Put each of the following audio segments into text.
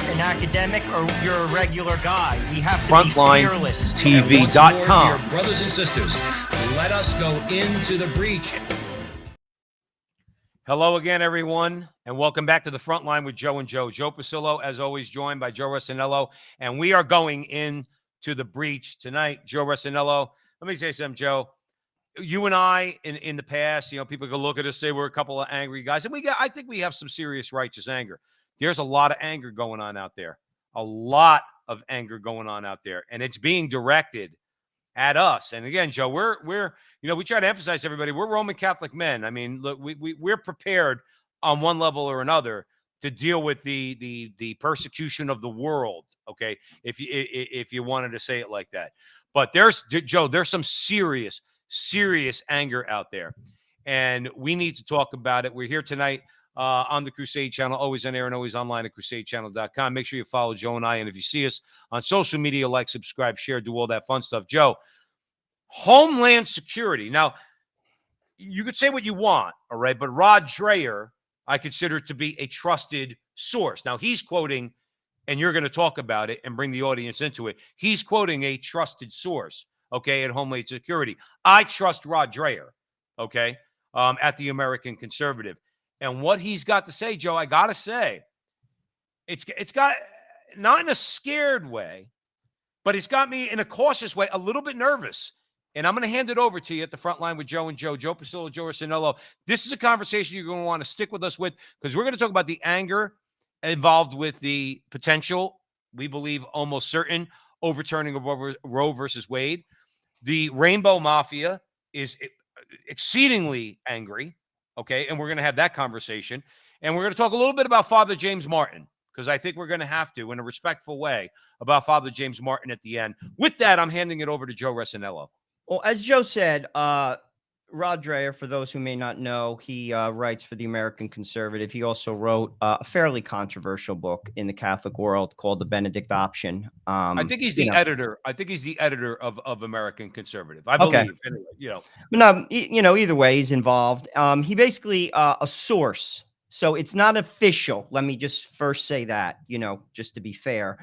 an academic or you're a regular guy. We have to Frontline be fearless. TV.com. Dear brothers and sisters, let us go into the breach. Hello again, everyone, and welcome back to the Frontline with Joe and Joe. Joe Pasillo, as always, joined by Joe Rossinello, and we are going into the breach tonight. Joe Rossinello, let me say something, Joe. You and I, in the past, people can look at us, say we're a couple of angry guys, and I think we have some serious righteous anger. There's a lot of anger going on out there, a lot of anger going on out there, and it's being directed at us. And again, Joe, we're we try to emphasize everybody, we're Roman Catholic men. I mean, look, we're prepared on one level or another to deal with the persecution of the world. Okay, if you wanted to say it like that, but there's some serious anger out there, and we need to talk about it. We're here tonight on the Crusade channel, always on air and always online at crusadechannel.com. Make sure you follow Joe and I, and if you see us on social media, like, subscribe, share, do all that fun stuff. Joe, Homeland Security. Now, you could say what you want, all right, but Rod Dreher, I consider to be a trusted source. Now, he's quoting, and you're going to talk about it and bring the audience into it, he's quoting a trusted source, okay, at Homeland Security. I trust Rod Dreher, okay, at the American Conservative. And what he's got to say, Joe, I got to say, it's got, not in a scared way, but it's got me in a cautious way, a little bit nervous. And I'm going to hand it over to you at the Frontline with Joe and Joe. Joe Pasillo, Joe Rossinello. This is a conversation you're going to want to stick with us with, because we're going to talk about the anger involved with the potential, we believe almost certain, overturning of Roe versus Wade. The Rainbow Mafia is exceedingly angry. Okay, and we're going to have that conversation. And we're going to talk a little bit about Father James Martin, because I think we're going to have to, in a respectful way, about Father James Martin at the end. With that, I'm handing it over to Joe Rossinello. Well, as Joe said, Rod Dreher, for those who may not know, he writes for the American Conservative. He also wrote a fairly controversial book in the Catholic world called The Benedict Option. I think he's the editor. I think he's the editor of American Conservative. I believe. Okay. Anyway, But no, either way, he's involved. He basically a source. So it's not official. Let me just first say that, just to be fair.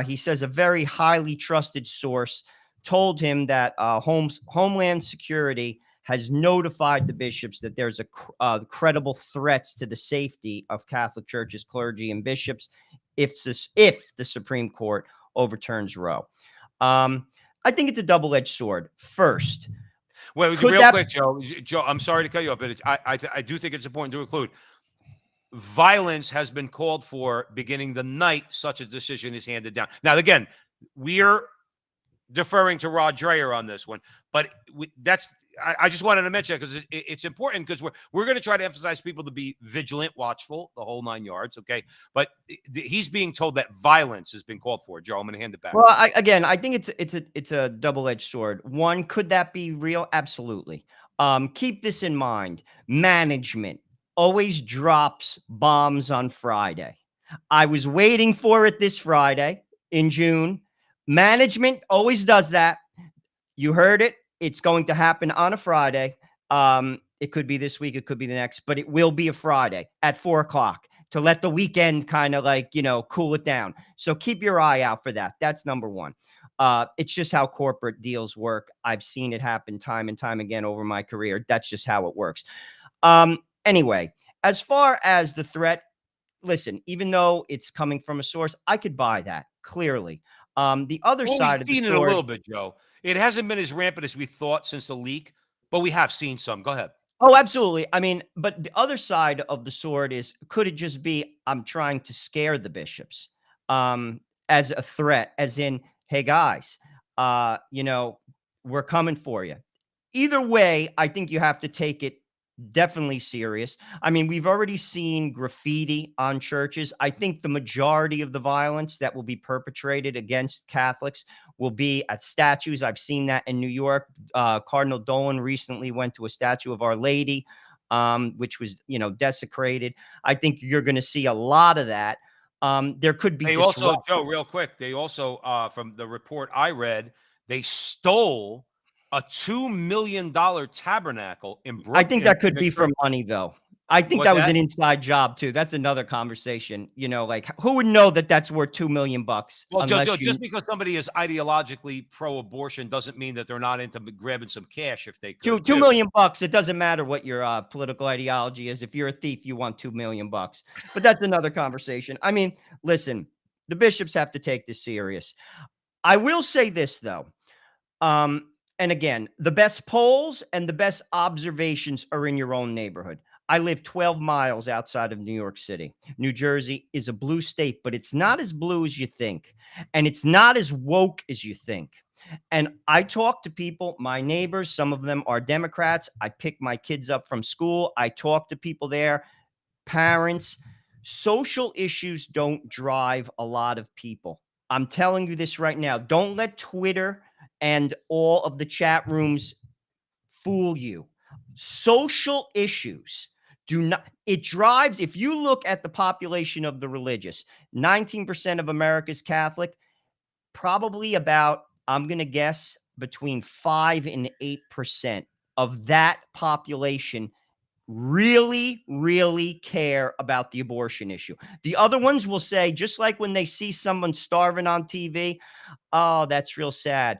He says a very highly trusted source told him that Homeland Security has notified the bishops that there's a credible threats to the safety of Catholic churches, clergy, and bishops if the Supreme Court overturns Roe. I think it's a double-edged sword. First, wait, real quick, Joe. Joe, I'm sorry to cut you off, but I do think it's important to include violence has been called for beginning the night such a decision is handed down. Now, again, we're deferring to Rod Dreher on this one, but I just wanted to mention it because it's important, because we're going to try to emphasize people to be vigilant, watchful, the whole 9 yards, okay? But he's being told that violence has been called for. Joe, I'm going to hand it back. Well, I think it's a double-edged sword. One, could that be real? Absolutely. Keep this in mind. Management always drops bombs on Friday. I was waiting for it this Friday in June. Management always does that. You heard it. It's going to happen on a Friday. It could be this week. It could be the next, but it will be a Friday at 4 o'clock to let the weekend kind of cool it down. So keep your eye out for that. That's number one. It's just how corporate deals work. I've seen it happen time and time again over my career. That's just how it works. Anyway, as far as the threat, listen, even though it's coming from a source, I could buy that clearly. The other side of the sword, it a little bit, Joe. It hasn't been as rampant as we thought since the leak, but we have seen some. Go ahead. Oh, absolutely. I mean, but the other side of the sword is, could it just be I'm trying to scare the bishops as a threat, as in, hey, guys, we're coming for you. Either way, I think you have to take it definitely serious. I mean, we've already seen graffiti on churches. I think the majority of the violence that will be perpetrated against Catholics will be at statues. I've seen that in New York. Cardinal Dolan recently went to a statue of Our Lady, which was, desecrated. I think you're going to see a lot of that. There could be. They also, Joe, real quick, they also, from the report I read, they stole a $2 million tabernacle in Brooklyn. I think that could be for money, though. I think What's that was that? an inside job too. That's another conversation. You know, like who would know that that's worth $2 million Well, unless just you because somebody is ideologically pro-abortion doesn't mean that they're not into grabbing some cash if they two could two too. million bucks. It doesn't matter what your political ideology is. If you're a thief, you want $2 million. But that's another conversation. I mean, listen, the bishops have to take this serious. I will say this though. And again, the best polls and the best observations are in your own neighborhood. I live 12 miles outside of New York City. New Jersey is a blue state, but it's not as blue as you think. And it's not as woke as you think. And I talk to people, my neighbors, some of them are Democrats. I pick my kids up from school. I talk to people there, parents. Social issues don't drive a lot of people. I'm telling you this right now. Don't let Twitter and all of the chat rooms fool you. Social issues do not, it drives, if you look at the population of the religious, 19% of America's Catholic, probably about, I'm going to guess, between 5 and 8% of that population really, really care about the abortion issue. The other ones will say, just like when they see someone starving on TV, oh, that's real sad.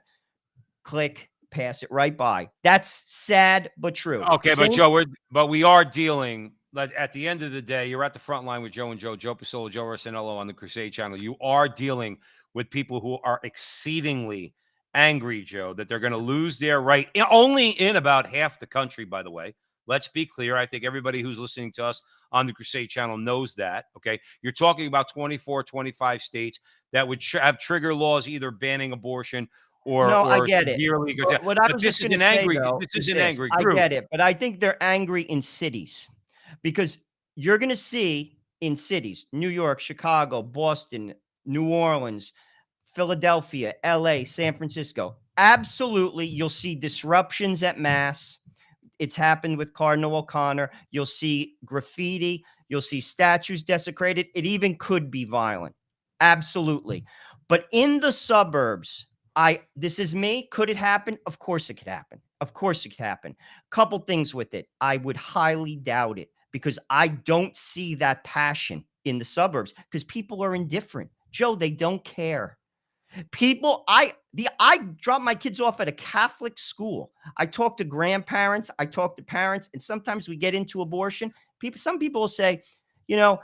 Click, pass it right by. That's sad but true. Okay, but Same. Joe, we are dealing. Like at the end of the day, you're at the front line with Joe and Joe Pasillo, Joe Rossinello on the Crusade channel. You are dealing with people who are exceedingly angry, Joe, that they're going to lose their right. Only in about half the country, by the way. Let's be clear. I think everybody who's listening to us on the Crusade channel knows that. Okay, you're talking about 24, 25 states that would have trigger laws either banning abortion No, I or get it. severely. But what I But was this just is going to an say, angry. though, This is is an this. angry I group. get it, but I think they're angry in cities because you're going to see in cities, New York, Chicago, Boston, New Orleans, Philadelphia, LA, San Francisco. Absolutely, you'll see disruptions at mass. It's happened with Cardinal O'Connor. You'll see graffiti. You'll see statues desecrated. It even could be violent. Absolutely. But in the suburbs, this is me. Could it happen? Of course it could happen. Of course it could happen. Couple things with it. I would highly doubt it because I don't see that passion in the suburbs because people are indifferent. Joe, they don't care. I drop my kids off at a Catholic school. I talk to grandparents, I talk to parents, and sometimes we get into abortion. Some people will say, you know,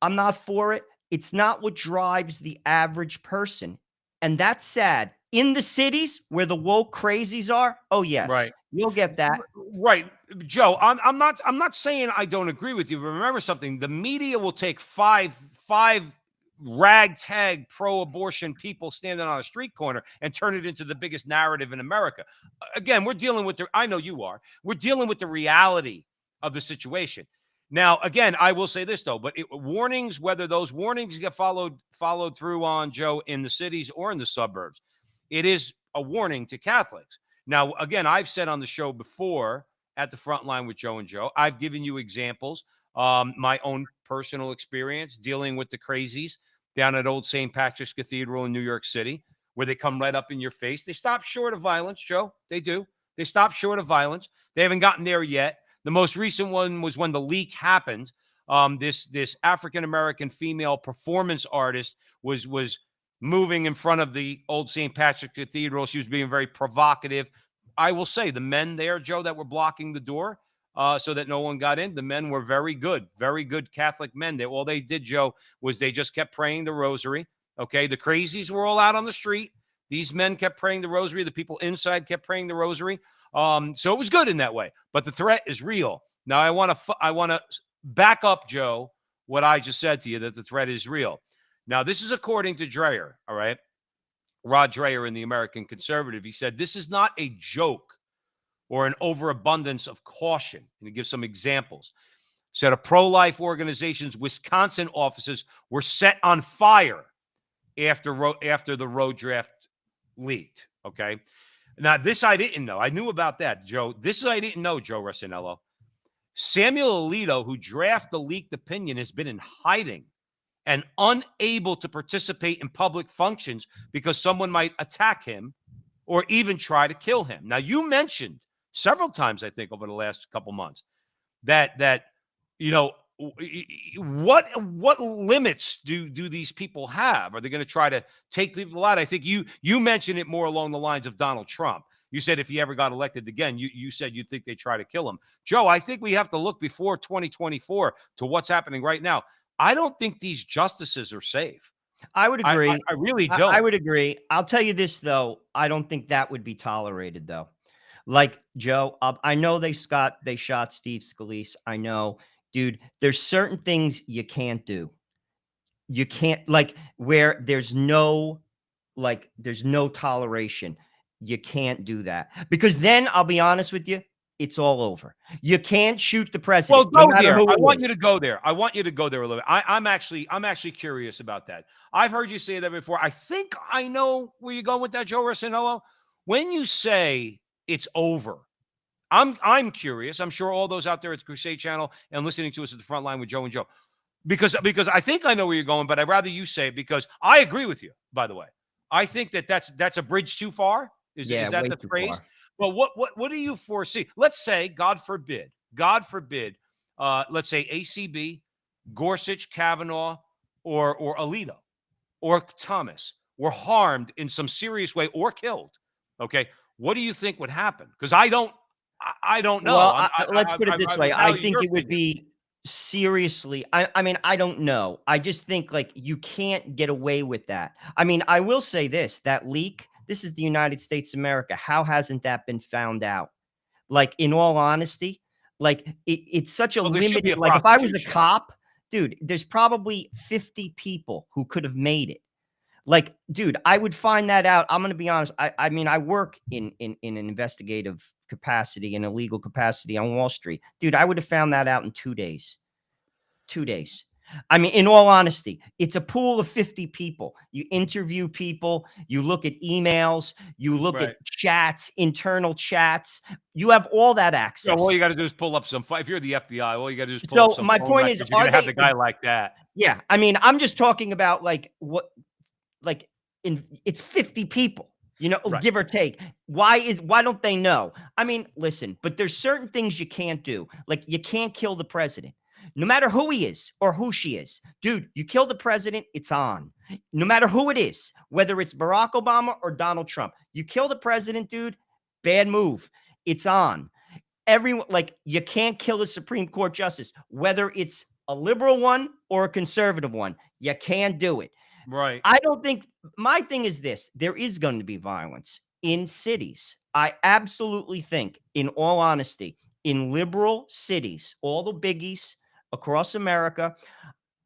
I'm not for it. It's not what drives the average person. And that's sad. In the cities where the woke crazies are, oh yes, Right. you'll get that. Right, Joe. I'm not saying I don't agree with you, but remember something: the media will take five ragtag pro-abortion people standing on a street corner and turn it into the biggest narrative in America. Again, we're dealing with the. I know you are. We're dealing with the reality of the situation. Now, again, I will say this though, but warnings, whether those warnings get followed through on, Joe, in the cities or in the suburbs, it is a warning to Catholics. Now, again, I've said on the show before at the front line with Joe and Joe, I've given you examples, my own personal experience dealing with the crazies down at Old St. Patrick's Cathedral in New York City, where they come right up in your face. They stop short of violence, Joe. They do. They stop short of violence. They haven't gotten there yet. The most recent one was when the leak happened. This African American female performance artist was moving in front of the Old St. Patrick Cathedral. She was being very provocative. I will say the men there, Joe, that were blocking the door so that no one got in, the men were very good Catholic men. All they did, Joe, was they just kept praying the rosary. Okay, the crazies were all out on the street. These men kept praying the rosary. The people inside kept praying the rosary. So it was good in that way. But the threat is real. Now, I want to back up, Joe, what I just said to you, that the threat is real. Now, this is according to Dreher, all right? Rod Dreher in the American Conservative. He said, this is not a joke or an overabundance of caution. And he gives some examples. Said a pro-life organization's Wisconsin offices were set on fire after the road draft leaked, okay? Now, this I didn't know. I knew about that, Joe. This I didn't know, Joe Rossinello. Samuel Alito, who drafted the leaked opinion, has been in hiding and unable to participate in public functions because someone might attack him or even try to kill him. Now, you mentioned several times, I think, over the last couple months that you know, what limits do these people have? Are they going to try to take people out? I think you mentioned it more along the lines of Donald Trump. You said if he ever got elected again, you said you think they try to kill him. Joe, I think we have to look before 2024 to what's happening right now. I don't think these justices are safe. I would agree. I really I don't. would agree. I'll tell you this though, I don't think that would be tolerated though. Like Joe, I know they shot Steve Scalise. I know, dude. There's certain things you can't do. You can't like where there's no toleration. You can't do that because then I'll be honest with you, it's all over. You can't shoot the Well, president, no go matter there. who I it want is. you to go there. I want you to go there a little bit. I'm actually curious about that. I've heard you say that before. I think I know where you're going with that, Joe Rossinello. When you say it's over, I'm curious. I'm sure all those out there at the Crusade Channel and listening to us at the front line with Joe and Joe, because I think I know where you're going, but I'd rather you say it because I agree with you. By the way, I think that's a bridge too far. Yeah, Is that way the too phrase? far. But what do you foresee? Let's say, God forbid, let's say ACB, Gorsuch, Kavanaugh, or Alito, or Thomas were harmed in some serious way or killed. Okay, what do you think would happen? Because I don't know. Well, let's put it this I way. would I value think your it would opinion. be seriously. I mean, I don't know. I just think like you can't get away with that. I mean, I will say this: that leak. This is the United States of America. How hasn't that been found out? Like, in all honesty, like it's such a Well, there should be limited. a Like, if I was a prosecution. cop, dude, there's probably 50 people who could have made it. Like, dude, I would find that out. I'm gonna be honest. I mean, I work in an investigative capacity, in a legal capacity on Wall Street. Dude, I would have found that out in 2 days. 2 days. I mean, in all honesty, it's a pool of 50 people. You interview people, you look at emails, you look Right. at chats, internal chats. You have all that So all you access. got to do is pull up some. If you're the FBI, all you got to do is pull up So some my phone point is, records. You're are going to have they the guy like that. yeah, I mean, I'm just talking about like what like it's 50 people, Right. give or take. Why don't they know? I mean, listen, but there's certain things you can't do. Like you can't kill the president. No matter who he is or who she is. Dude, you kill the president, it's on. No matter who it is, whether it's Barack Obama or Donald Trump. You kill the president, dude, bad move. It's on. Everyone, like, you can't kill a Supreme Court justice, whether it's a liberal one or a conservative one. You can't do it. Right. I don't think my thing is this: there is going to be violence in cities. I absolutely think, in all honesty, in liberal cities, all the biggies across America,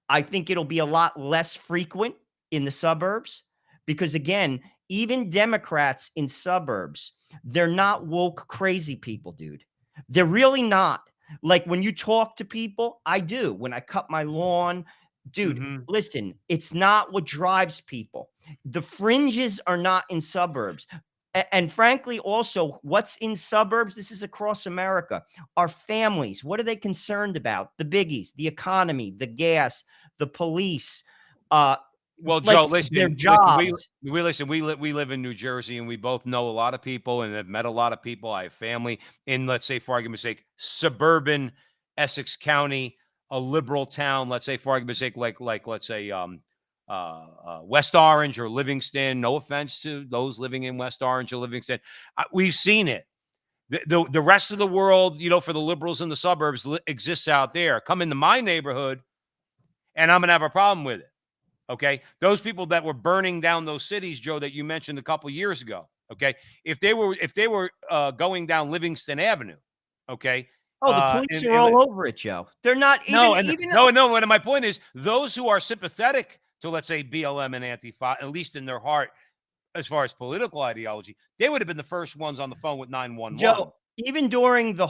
I think it'll be a lot less frequent in the suburbs because, again, even Democrats in suburbs, they're not woke crazy people, dude. They're really not. Like when you talk to people, I do. When I cut my lawn, dude, Mm-hmm. listen, it's not what drives people. The fringes are not in suburbs. And frankly, also, what's in suburbs, this is across America, are families. What are they concerned about? The biggies, the economy, the gas, the police, uh, Well, like Joe, their listen. jobs. We live in New Jersey, and we both know a lot of people, and have met a lot of people. I have family in, let's say, for argument's sake, suburban Essex County, a liberal town. Let's say, for argument's sake, like let's say, West Orange or Livingston. No offense to those living in West Orange or Livingston, we've seen it. The rest of the world, for the liberals in the suburbs, exists out there. Come into my neighborhood, and I'm gonna have a problem with it. Okay. Those people that were burning down those cities, Joe, that you mentioned a couple years ago. Okay. If they were going down Livingston Avenue, okay. Oh, the police are And all over it, Joe. They're not no, even, and even, no. And my point is, those who are sympathetic to, let's say, BLM and Antifa, at least in their heart, as far as political ideology, they would have been the first ones on the phone with 911. Joe, even during the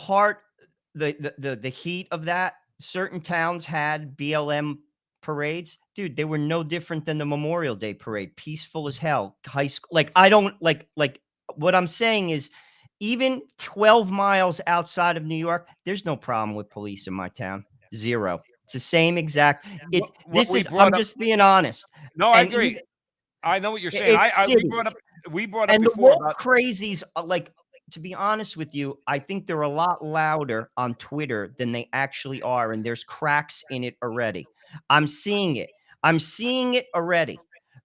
heat of that, certain towns had BLM parades. Dude, they were no different than the Memorial Day parade, peaceful as hell. High school, like I don't like what I'm saying is, even 12 miles outside of New York, there's no problem with police in my town. Zero. It's the same exact. What we I'm brought up. just being honest. No, I And even agree. I know what you're saying. it's We cities. brought up And the before woke about crazies, like to be honest with you, I think they're a lot louder on Twitter than they actually are, and there's cracks in it already. I'm seeing it. I'm seeing it already.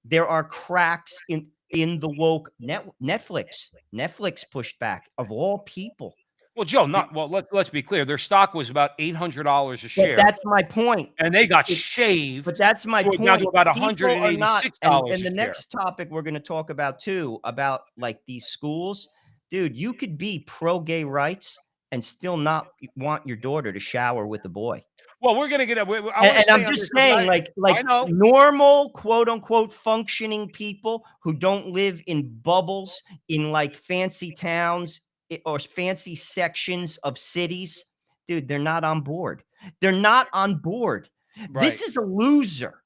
There are cracks in the woke Netflix. Netflix pushed back of all people. Well, Joe, not well. Let's be clear. Their stock was about $800 a But share, that's my point. and they got It But shaved that's my down to point. about People are not, and $186 a the share. next topic we're gonna talk about too, about like these schools. Dude, you could be pro gay rights and still not want your daughter to shower with a boy. Well, we're gonna get. I want And to stay I'm on this just because saying, I like know. normal, quote unquote, functioning people who don't live in bubbles in like fancy towns or fancy sections of cities, dude, they're not on board. They're not on board. Right. This is a loser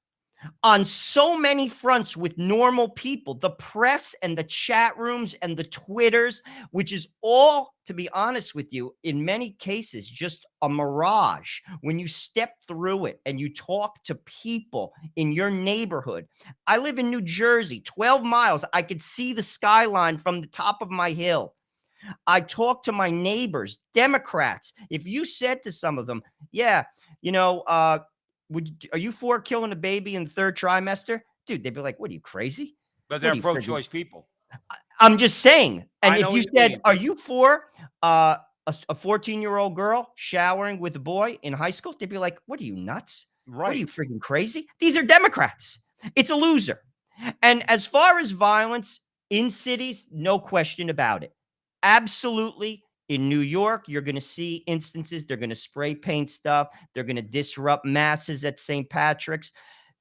on so many fronts with normal people, the press and the chat rooms and the Twitters, which is all, to be honest with you, in many cases, just a mirage. When you step through it and you talk to people in your neighborhood, I live in New Jersey, 12 miles. I could see the skyline from the top of my hill. I talk to my neighbors, Democrats. If you said to some of them, yeah, you know, are you for killing a baby in the third trimester? Dude, they'd be like, what are you, crazy? But What they're are you friggin' pro-choice people. I'm just saying. And I if know you what you said, mean. are you for a 14-year-old girl showering with a boy in high school? They'd be like, what are you, nuts? What are you, Right. freaking crazy? These are Democrats. It's a loser. And as far as violence in cities, no question about it. Absolutely. In New York, you're going to see instances. They're going to spray paint stuff. They're going to disrupt masses at St. Patrick's.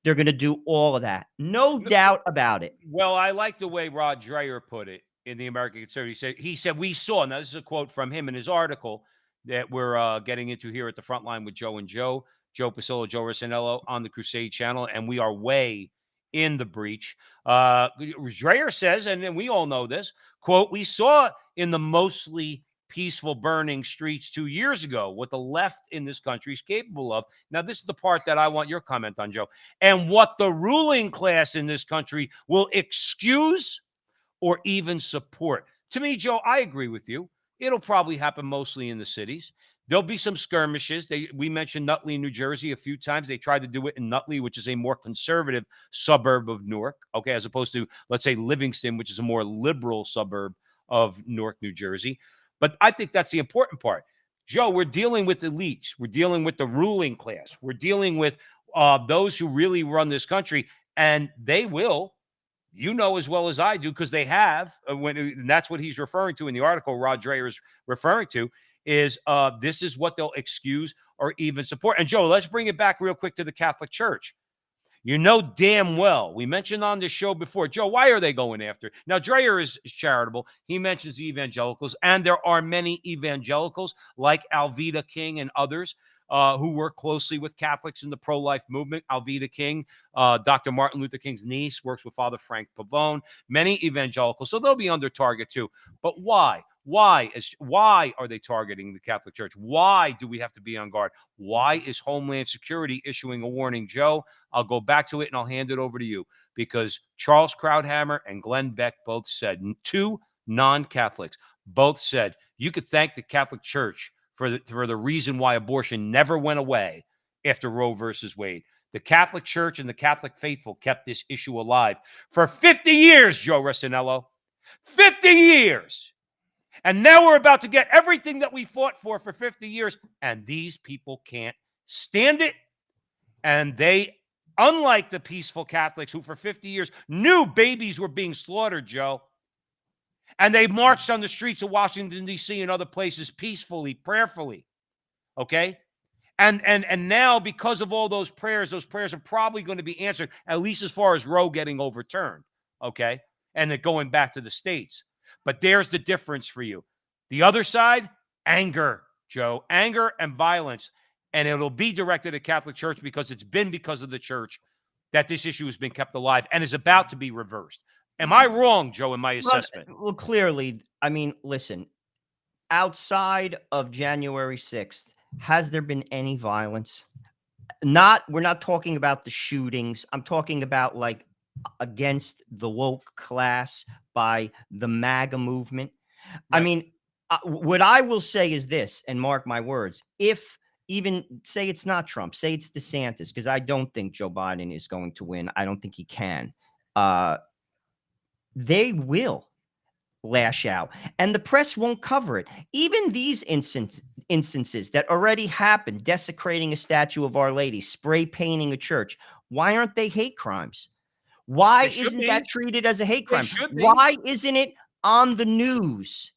They're going to do all of that. No doubt about it. Well, I like the way Rod Dreher put it in the American Conservative. He said we saw. Now, this is a quote from him in his article that we're getting into here at the front line with Joe and Joe Pasillo, Joe Rossinello on the Crusade channel, and we are way in the breach. Dreher says, and then we all know this quote: "We saw in the mostly peaceful burning streets 2 years ago what the left in this country is capable of." Now, this is the part that I want your comment on, Joe. And what the ruling class in this country will excuse or even support. To me, Joe, I agree with you. It'll probably happen mostly in the cities. There'll be some skirmishes. We mentioned Nutley, New Jersey a few times. They tried to do it in Nutley, which is a more conservative suburb of Newark, okay, as opposed to, let's say, Livingston, which is a more liberal suburb of Newark, New Jersey. But I think that's the important part. Joe, we're dealing with elites. We're dealing with the ruling class. We're dealing with those who really run this country, and they will, you know as well as I do, because they have, and that's what he's referring to in the article Rod Dreher is referring to, is this is what they'll excuse or even support. And Joe, let's bring it back real quick to the Catholic Church. You know damn well, we mentioned on this show before, Joe, why are they going after? Now, Dreher is charitable. He mentions evangelicals, and there are many evangelicals like Alveda King and others who work closely with Catholics in the pro-life movement. Alveda King, Dr. Martin Luther King's niece, works with Father Frank Pavone, many evangelicals. So they'll be under target too. But why? Why are they targeting the Catholic Church? Why do we have to be on guard? Why is Homeland Security issuing a warning, Joe? I'll go back to it and I'll hand it over to you, because Charles Krauthammer and Glenn Beck both said, two non-Catholics, both said, you could thank the Catholic Church for the reason why abortion never went away after Roe versus Wade. The Catholic Church and the Catholic faithful kept this issue alive for 50 years, Joe Rossinello. 50 years. And now we're about to get everything that we fought for 50 years. And these people can't stand it. And they, unlike the peaceful Catholics who for 50 years knew babies were being slaughtered, Joe, and they marched on the streets of Washington, D.C. and other places peacefully, prayerfully, okay? And now, because of all those prayers are probably going to be answered, at least as far as Roe getting overturned, okay? And then going back to the states. But there's the difference for you. The other side, anger, Joe, anger and violence. And it'll be directed at Catholic Church because it's been because of the church that this issue has been kept alive and is about to be reversed. Am I wrong, Joe, in my assessment? Well, clearly, I mean, listen, outside of January 6th, has there been any violence? We're not talking about the shootings. I'm talking about like against the woke class by the MAGA movement. I Right. mean, what I will say is this, and mark my words: if even say it's not Trump, say it's DeSantis, because I don't think Joe Biden is going to win. I don't think he can. Uh, they will lash out, and the press won't cover it. Even these instances that already happened, desecrating a statue of Our Lady, spray painting a church, why aren't they hate crimes? Why They should isn't that be. treated as a hate They crime? should be. Why isn't it on the news?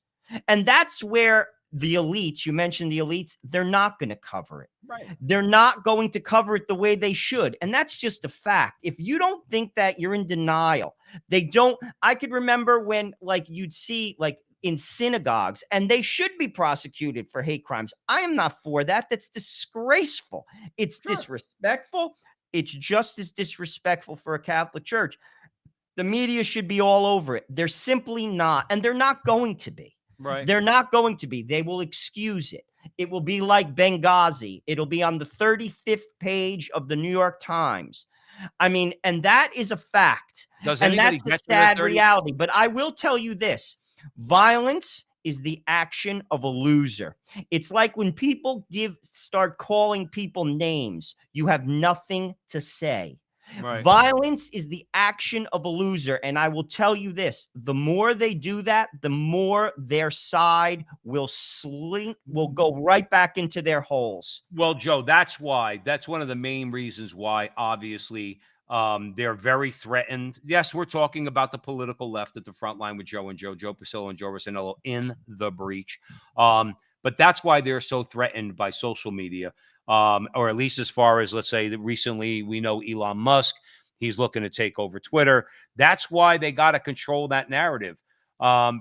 And that's where the elites, you mentioned the elites, they're not going to cover it. Right. They're not going to cover it the way they should. And that's just a fact. If you don't think that, you're in denial. They don't. I could remember when, like, you'd see, like, in synagogues, and they should be prosecuted for hate crimes. I am not for that. That's disgraceful. It's Sure. disrespectful. It's just as disrespectful for a Catholic church. The media should be all over it. They're simply not, and they're not going to be. Right. They're not going to be. They will excuse it. It will be like Benghazi. It'll be on the 35th page of the New York Times. I mean, and that is a fact. Does And anybody that's a get to the sad 30? reality. But I will tell you this: violence is the action of a loser. It's like when people start calling people names, you have nothing to say. Right. Violence is the action of a loser. And I will tell you this: the more they do that, the more their side will go right back into their holes. Well, Joe, that's why. That's one of the main reasons why, obviously, they're very threatened. Yes, we're talking about the political left at the front line with Joe Pasillo and Joe Rossinello in the breach. But that's why they're so threatened by social media, or at least as far as, let's say, that recently we know Elon Musk, he's looking to take over Twitter. That's why they got to control that narrative.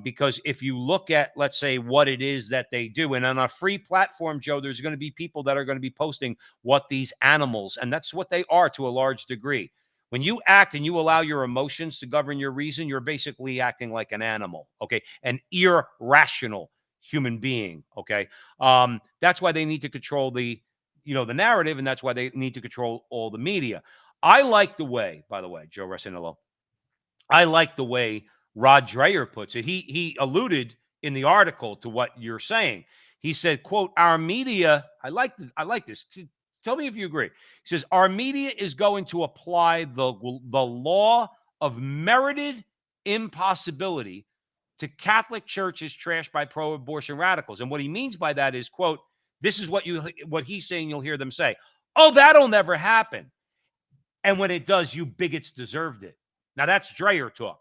Because if you look at, let's say, what it is that they do, and on a free platform, Joe, there's going to be people that are going to be posting what these animals, and that's what they are to a large degree. When you act and you allow your emotions to govern your reason, you're basically acting like an animal, okay? An irrational human being, okay? That's why they need to control the narrative, and that's why they need to control all the media. I like the way, by the way, Joe Rossinello, I like the way Rod Dreher puts it. He alluded in the article to what you're saying. He said, quote, our media, I like this. Tell me if you agree. He says, our media is going to apply the law of merited impossibility to Catholic churches trashed by pro-abortion radicals. And what he means by that is, quote, this is what he's saying you'll hear them say. Oh, that'll never happen. And when it does, you bigots deserved it. Now, that's Dreher talk.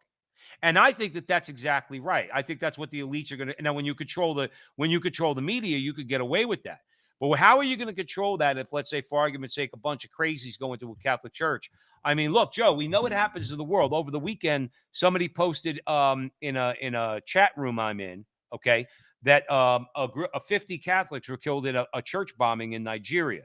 And I think that that's exactly right. I think that's what the elites are going to. Now, when you control the media, you could get away with that. But how are you going to control that if, let's say, for argument's sake, a bunch of crazies go into a Catholic church? I mean, look, Joe, we know what happens in the world. Over the weekend, somebody posted in a chat room I'm in, okay, that 50 Catholics were killed in a church bombing in Nigeria.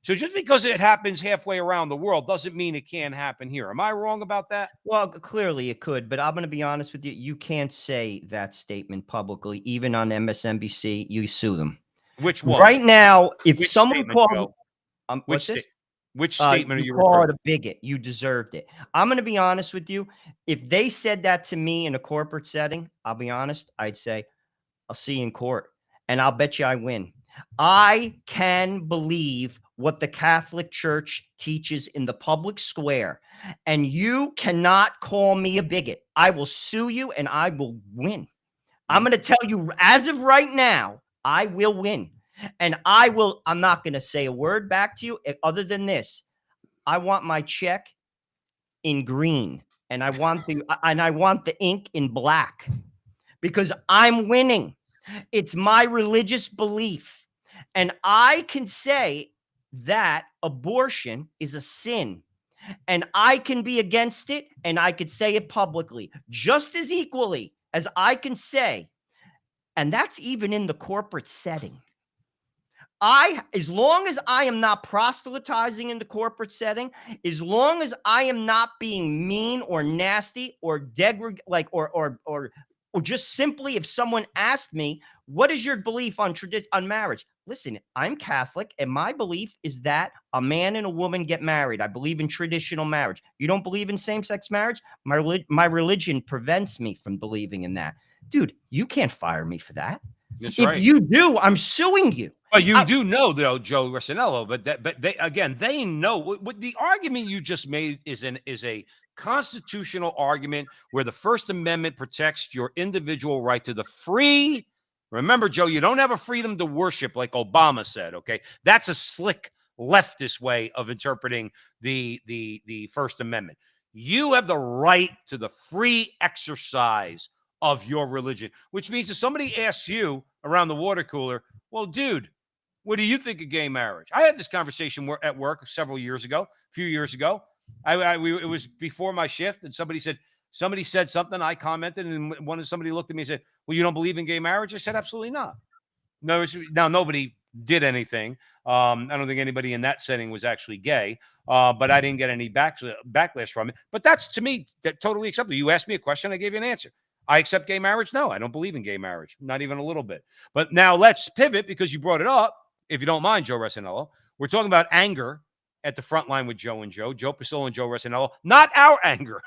So just because it happens halfway around the world doesn't mean it can't happen here. Am I wrong about that? Well, clearly it could, but I'm going to be honest with you. You can't say that statement publicly, even on MSNBC. You sue them. Which one? Right now, if Which someone statement, called, Joe? what's this? Which statement are You you call referring it a bigot. You deserved it. I'm going to be honest with you. If they said that to me in a corporate setting, I'll be honest, I'd say, I'll see you in court, and I'll bet you I win. I can believe what the Catholic Church teaches in the public square, and you cannot call me a bigot. I will sue you, and I will win. I'm going to tell you, as of right now, I will win. And I'm not going to say a word back to you other than this. I want my check in green, and I want the ink in black, because I'm winning. It's my religious belief. And I can say that abortion is a sin, and I can be against it, and I could say it publicly just as equally as I can say, and that's even in the corporate setting. As long as I am not proselytizing in the corporate setting, as long as I am not being mean or nasty or or just simply, if someone asked me, what is your belief on marriage? Listen, I'm Catholic, and my belief is that a man and a woman get married. I believe in traditional marriage. You don't believe in same-sex marriage? My religion prevents me from believing in that. Dude, you can't fire me for that. That's If right. you do, I'm suing you. But you I- do know, though, Joe Rossinello, but they again, they know what the argument you just made is a constitutional argument where the First Amendment protects your individual right to the free. Remember, Joe, you don't have a freedom to worship like Obama said. Okay, that's a slick leftist way of interpreting the First Amendment. You have the right to the free exercise of your religion, which means if somebody asks you around the water cooler, well, dude, what do you think of gay marriage? I had this conversation at work several years ago, a few years ago. It was before my shift, and somebody said something. I commented, and somebody looked at me and said, "Well, you don't believe in gay marriage?" I said, "Absolutely not." No, now nobody did anything. I don't think anybody in that setting was actually gay, but I didn't get any backlash from it. But that's to me totally acceptable. You asked me a question, I gave you an answer. I accept gay marriage. No, I don't believe in gay marriage, not even a little bit. But now let's pivot because you brought it up. If you don't mind, Joe Rossinello, we're talking about anger at the front line with Joe Pasillo and Joe Rossinello, not our anger.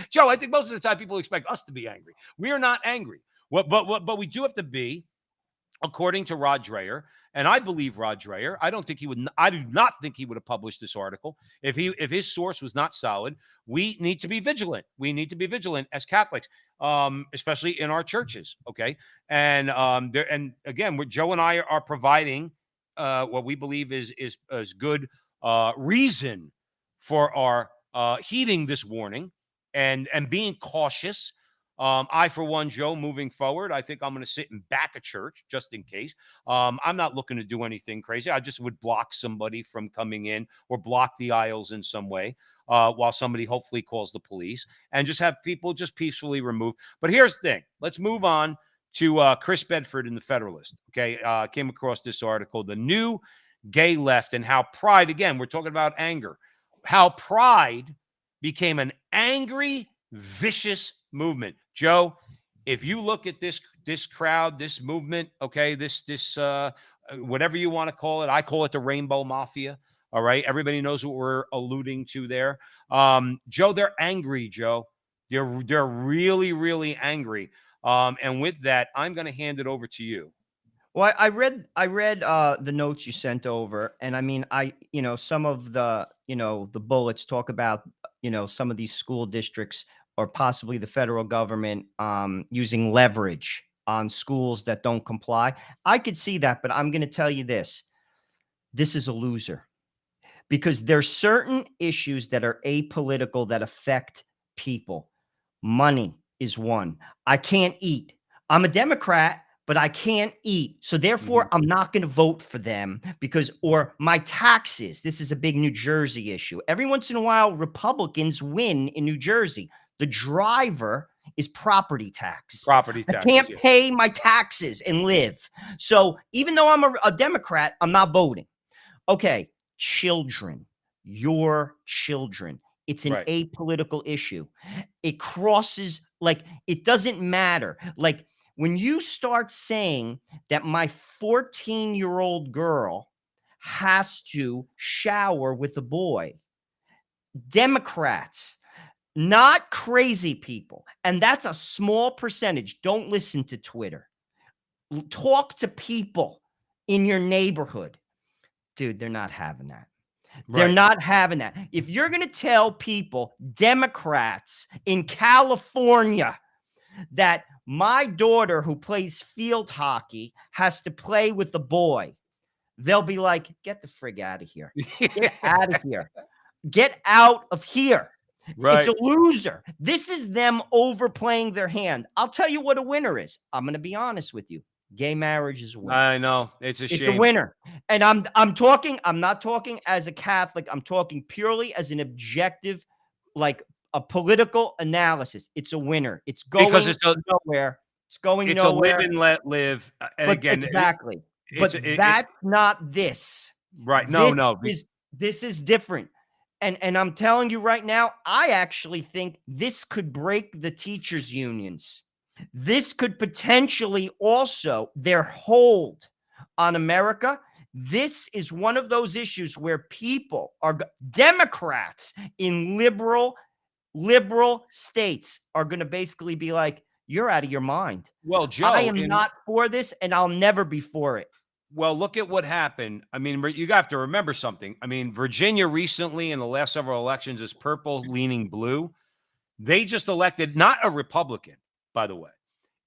Joe, I think most of the time people expect us to be angry. We are not angry. But we do have to be, according to Rod Dreher, and I believe Rod Dreher. I do not think he would have published this article if his source was not solid. We need to be vigilant. We need to be vigilant as Catholics, especially in our churches. Okay, and again, Joe and I are providing what we believe is good reason for our heeding this warning and being cautious. I, for one, Joe, moving forward, I think I'm going to sit in back of church just in case. I'm not looking to do anything crazy. I just would block somebody from coming in or block the aisles in some way while somebody hopefully calls the police and just have people just peacefully removed. But here's the thing. Let's move on to Chris Bedford in the Federalist. Okay. Came across this article, The New Gay Left, and how pride, again, we're talking about anger, how pride became an angry, vicious movement. Joe, if you look at this crowd, this movement, okay, this whatever you want to call it, I call it the Rainbow Mafia. All right, everybody knows what we're alluding to there. Joe, they're angry. Joe, they're really, really angry. And with that, I'm going to hand it over to you. Well, I read the notes you sent over, and I mean, some of the the bullets talk about some of these school districts or possibly the federal government using leverage on schools that don't comply. I could see that, but I'm going to tell you this: this is a loser because there's certain issues that are apolitical that affect people. Money is one. I can't eat. I'm a Democrat, but I can't eat. So therefore, I'm not going to vote for them or my taxes. This is a big New Jersey issue. Every once in a while, Republicans win in New Jersey. The driver is property tax. Property I taxes. can't Yeah. pay my taxes and live. So even though I'm a Democrat, I'm not voting. Okay, children, your children. It's an Right. apolitical issue. It crosses, like, it doesn't matter. Like, when you start saying that my 14-year-old girl has to shower with a boy, Democrats, not crazy people, and that's a small percentage. Don't listen to Twitter. Talk to people in your neighborhood. Dude, they're not having that. They're Right. not having that. If you're going to tell people, Democrats in California, that my daughter who plays field hockey has to play with the boy, they'll be like, get the frig out of here. Get out of here. Get out of here. It's Right. a loser. This is them overplaying their hand. I'll tell you what a winner is. I'm going to be honest with you. Gay marriage is a winner. I know. It's a It's a shame. winner. And I'm not talking as a Catholic. I'm talking purely as an objective, like a political analysis. It's a winner. It's going Because it's nowhere. It's going a live nowhere. and let live. And But again, exactly. it's But that's not this. right. This No. is different. And I'm telling you right now, I actually think this could break the teachers' unions. This could potentially also their hold on America. This is one of those issues where people Democrats in liberal states are going to basically be like, you're out of your mind. Well, I Joe, am not for this, and I'll never be for it. well, look at what happened. I mean, you have to remember something. I mean, Virginia recently in the last several elections is purple leaning blue. They just elected not a Republican, by the way,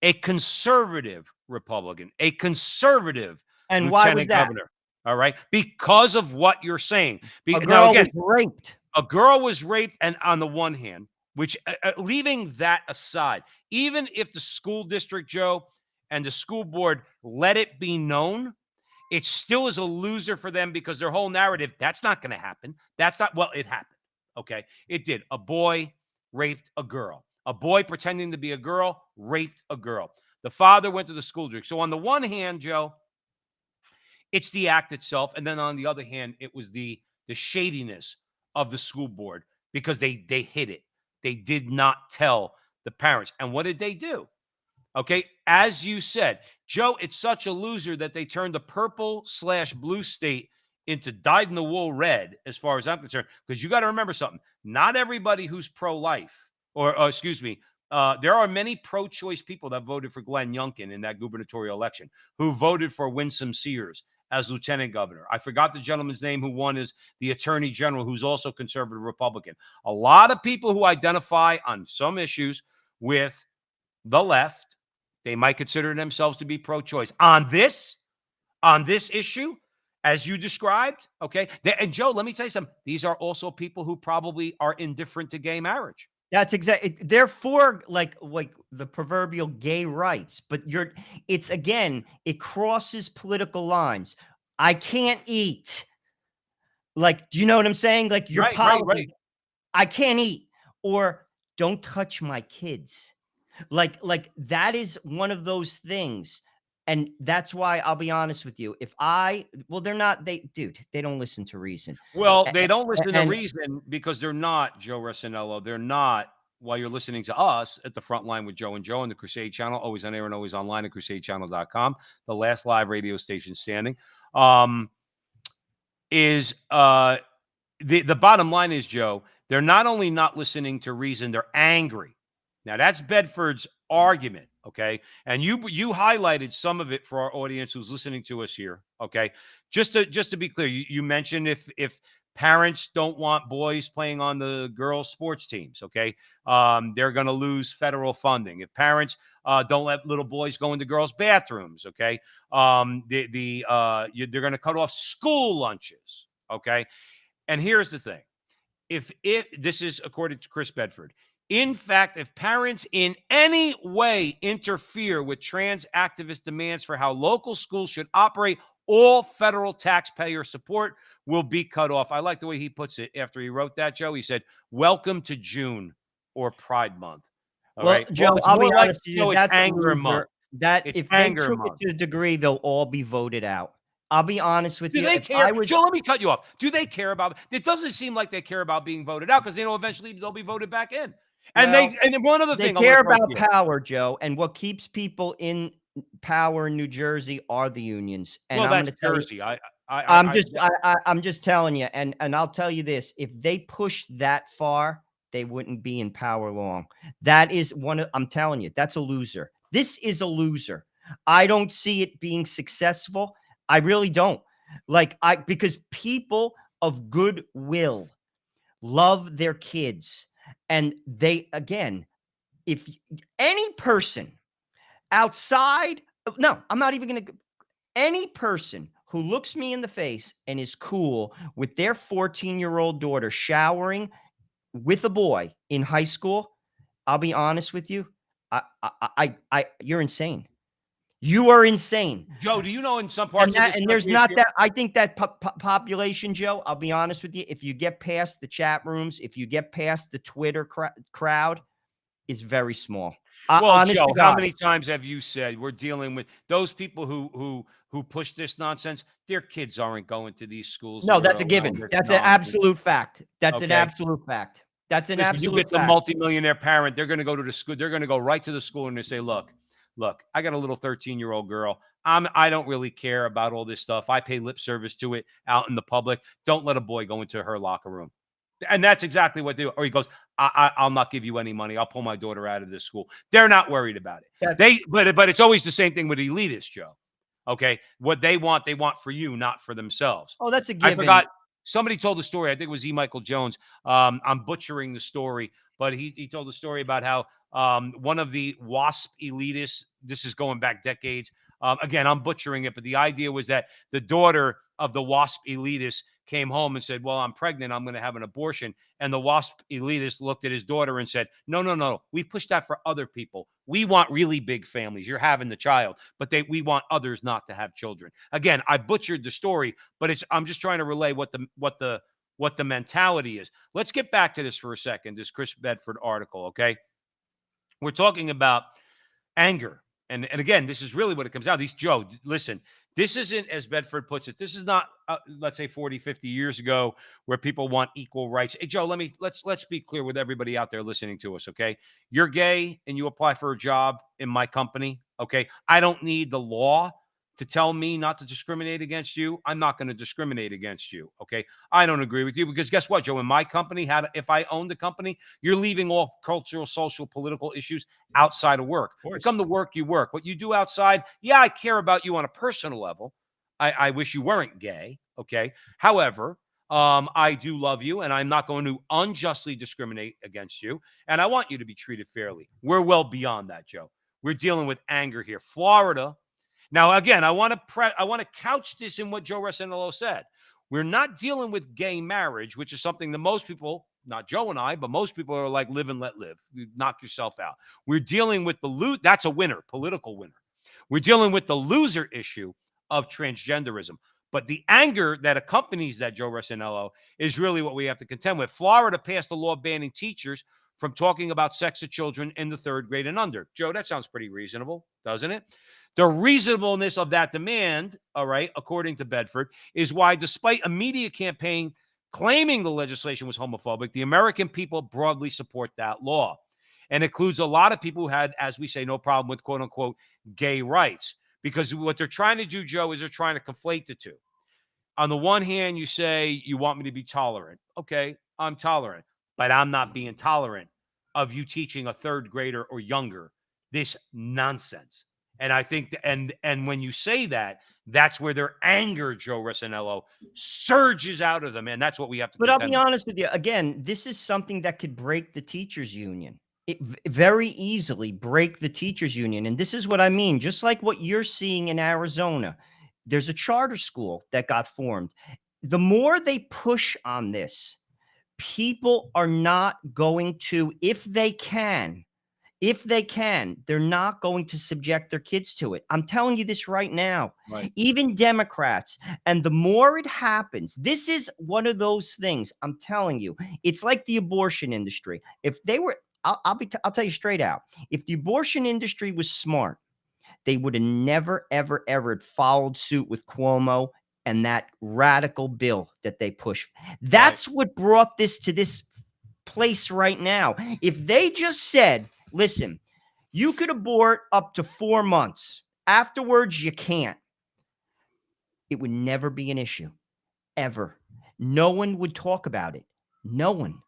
a conservative Republican, a conservative And why was lieutenant that? governor. All right. Because of what you're saying. A Now, girl again, was raped. a girl was raped, and on the one hand, which leaving that aside, even if the school district, Joe, and the school board let it be known, it still is a loser for them because their whole narrative, that's not going to happen. That's not, well, it happened. Okay. It did. A boy raped a girl. A boy pretending to be a girl raped a girl. The father went to the school district. So on the one hand, Joe, it's the act itself. And then on the other hand, it was the shadiness of the school board because they hid it. They did not tell the parents. And what did they do? Okay. As you said, Joe, it's such a loser that they turned the purple/blue state into dyed-in-the-wool red, as far as I'm concerned. Because you got to remember something. Not everybody who's pro-life, or excuse me, there are many pro-choice people that voted for Glenn Youngkin in that gubernatorial election, who voted for Winsome Sears as lieutenant governor. I forgot the gentleman's name who won as the attorney general, who's also conservative Republican. A lot of people who identify on some issues with the left, they might consider themselves to be pro-choice. On this issue, as you described, okay? And Joe, let me tell you something. These are also people who probably are indifferent to gay marriage. That's exactly. They're for like the proverbial gay rights, but it's again, it crosses political lines. I can't eat. Like, do you know what I'm saying? Like your policy, Right. I can't eat, or don't touch my kids. Like that is one of those things. And that's why I'll be honest with you. They don't listen to reason. Well, A- they don't listen to And reason because they're not, Joe Rossinello. They're not, while you're listening to us at the Frontline with Joe and Joe on the Crusade Channel, always on air and always online at crusadechannel.com, the last live radio station standing, is the bottom line is, Joe, they're not only not listening to reason, they're angry. Now, that's Bedford's argument, okay? And you highlighted some of it for our audience who's listening to us here, okay? Just to be clear, you mentioned if parents don't want boys playing on the girls' sports teams, okay, they're going to lose federal funding. If parents don't let little boys go into girls' bathrooms, okay, they're going to cut off school lunches, okay? And here's the thing. If this is according to Chris Bedford, in fact, if parents in any way interfere with trans activist demands for how local schools should operate, all federal taxpayer support will be cut off. I like the way he puts it after he wrote that, Joe. He said, welcome to June or Pride Month. All right. Joe, It's I'll more be like, honest with you, it's that's a anger month. loser. That It's if they anger took month. it to a degree, they'll all be voted out. I'll be honest with Do you. they If care? I was, Joe, let me cut you off. Do they care about it? It doesn't seem like they care about being voted out because they know eventually they'll be voted back in. And well, and one other they thing I want care to throw to about you. power, Joe, and what keeps people in power in New Jersey are the unions. And Well, I'm going that's to tell you, Jersey. I'm just telling you, and I'll tell you this: if they pushed that far, they wouldn't be in power long. That is I'm telling you, that's a loser. This is a loser. I don't see it being successful. I really don't. Because people of goodwill love their kids, and if any person outside, no, I'm not even going to. Any person who looks me in the face and is cool with their 14-year-old daughter showering with a boy in high school, I'll be honest with you, you're insane. You are insane. Joe, do you know in some parts of this And there's country, not that. I think that population, Joe, I'll be honest with you, if you get past the chat rooms, if you get past the Twitter crowd, is very small. well, Honest Joe, to how God. many times have you said we're dealing with those people who push this nonsense? Their kids aren't going to these schools. No, That that's are a given. allowing this That's an nonsense. absolute fact. That's an Okay. absolute fact. That's an Listen, you absolute get the fact. multimillionaire parent, they're going to go to the school. They're going to go right to the school and they say, look, I got a little 13-year-old girl. I don't really care about all this stuff. I pay lip service to it out in the public. Don't let a boy go into her locker room. And that's exactly what they do. Or he goes, I'll not give you any money. I'll pull my daughter out of this school. They're not worried about it. That- But it's always the same thing with elitists, Joe. Okay, what they want for you, not for themselves. Oh, that's a I given. forgot. Somebody told the story. I think it was E. Michael Jones. I'm butchering the story, but he told the story about how one of the WASP elitists. This is going back decades. Again, I'm butchering it, but the idea was that the daughter of the WASP elitist came home and said, "Well, I'm pregnant. I'm going to have an abortion." And the WASP elitist looked at his daughter and said, "No, no, no. We push that for other people. We want really big families. You're having the child, but we want others not to have children." Again, I butchered the story, but I'm just trying to relay what the mentality is. Let's get back to this for a second. This Chris Bedford article, okay? We're talking about anger. And again, this is really what it comes down to. Joe, listen, this isn't, as Bedford puts it, this is not, let's say 40, 50 years ago where people want equal rights. Hey, Joe, let's be clear with everybody out there listening to us, okay? You're gay and you apply for a job in my company, okay? I don't need the law to tell me not to discriminate against you. I'm not going to discriminate against you, okay? I don't agree with you because guess what, Joe? In my company, if I owned the company, you're leaving all cultural, social, political issues outside of work. You come to work, you work. What you do outside, yeah, I care about you on a personal level. I wish you weren't gay, okay? However, I do love you, and I'm not going to unjustly discriminate against you, and I want you to be treated fairly. We're well beyond that, Joe. We're dealing with anger here. Florida. Now, again, I want to couch this in what Joe Resinello said. We're not dealing with gay marriage, which is something that most people, not Joe and I, but most people are like, live and let live. You knock yourself out. We're dealing with that's a winner, political winner. We're dealing with the loser issue of transgenderism. But the anger that accompanies that, Joe Resinello, is really what we have to contend with. Florida passed a law banning teachers from talking about sex of children in the 3rd grade and under. Joe, that sounds pretty reasonable, doesn't it? The reasonableness of that demand, all right, according to Bedford, is why, despite a media campaign claiming the legislation was homophobic, the American people broadly support that law. And includes a lot of people who had, as we say, no problem with quote unquote gay rights. Because what they're trying to do, Joe, is they're trying to conflate the two. On the one hand, you say you want me to be tolerant. Okay, I'm tolerant, but I'm not being tolerant of you teaching a 3rd grader or younger this nonsense. And I think, and when you say that, that's where their anger, Joe Resinello, surges out of them. And that's what we have to But I'll contend be with. honest with you. Again, this is something that could break the teachers union. It very easily break the teachers union. And this is what I mean. Just like what you're seeing in Arizona, there's a charter school that got formed. The more they push on this, people are not going to, if they can, they're not going to subject their kids to it. I'm telling you this right now. Right. Even Democrats. And the more it happens, this is one of those things. I'm telling you, it's like the abortion industry. If they were, I'll tell you straight out. If the abortion industry was smart, they would have never, ever, ever followed suit with Cuomo and that radical bill that they pushed. That's what brought this to this place right now. If they just said, listen, you could abort up to 4 months. Afterwards, you can't. It would never be an issue, ever. No one would talk about it. No one.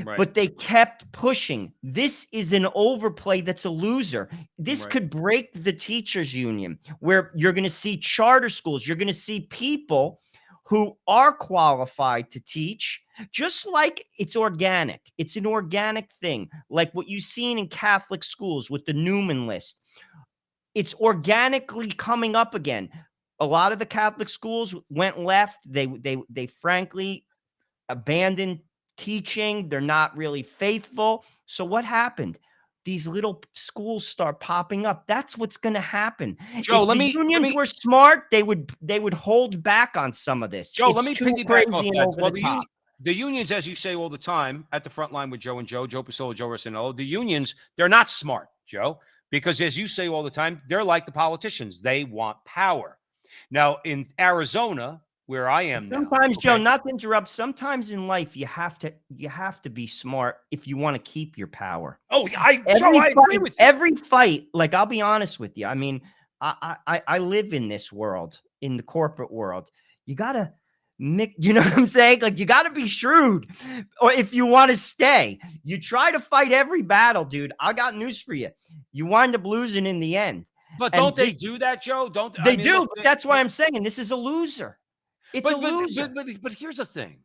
Right. But they kept pushing. This is an overplay that's a loser. This could break the teachers union, where you're going to see charter schools. You're going to see people who are qualified to teach, just like it's organic. It's an organic thing, like what you've seen in Catholic schools with the Newman list. It's organically coming up again. A lot of the Catholic schools went left. They frankly abandoned teaching. They're not really faithful. So what happened? These little schools start popping up. That's what's going to happen. Joe, if the unions were smart, they would hold back on some of this. Joe, it's let me too piggyback off crazy and that. over the top. The unions, as you say all the time, at the front line with Joe and Joe Pasillo, Joe Resinello, the unions, they're not smart, Joe, because as you say all the time, they're like the politicians. They want power. Now, in Arizona, where I am now. Sometimes, Joe, not to interrupt, sometimes in life you have to be smart if you want to keep your power. Oh, I agree with you. Every fight, like, I'll be honest with you. I mean, I live in this world, in the corporate world. You gotta You know what I'm saying? Like, you got to be shrewd, or if you want to stay, you try to fight every battle, dude. I got news for you. You wind up losing in the end. But And don't they this, do that, Joe? Don't I they mean, do. look, But that's why I'm saying this is a loser. It's a but loser. here's the thing,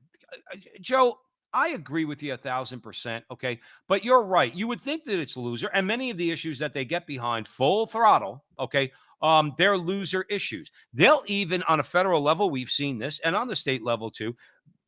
Joe. I agree with you 1,000%. Okay, but you're right. You would think that it's a loser, and many of the issues that they get behind full throttle. Okay, they're loser issues. They'll even on a federal level, we've seen this, and on the state level too.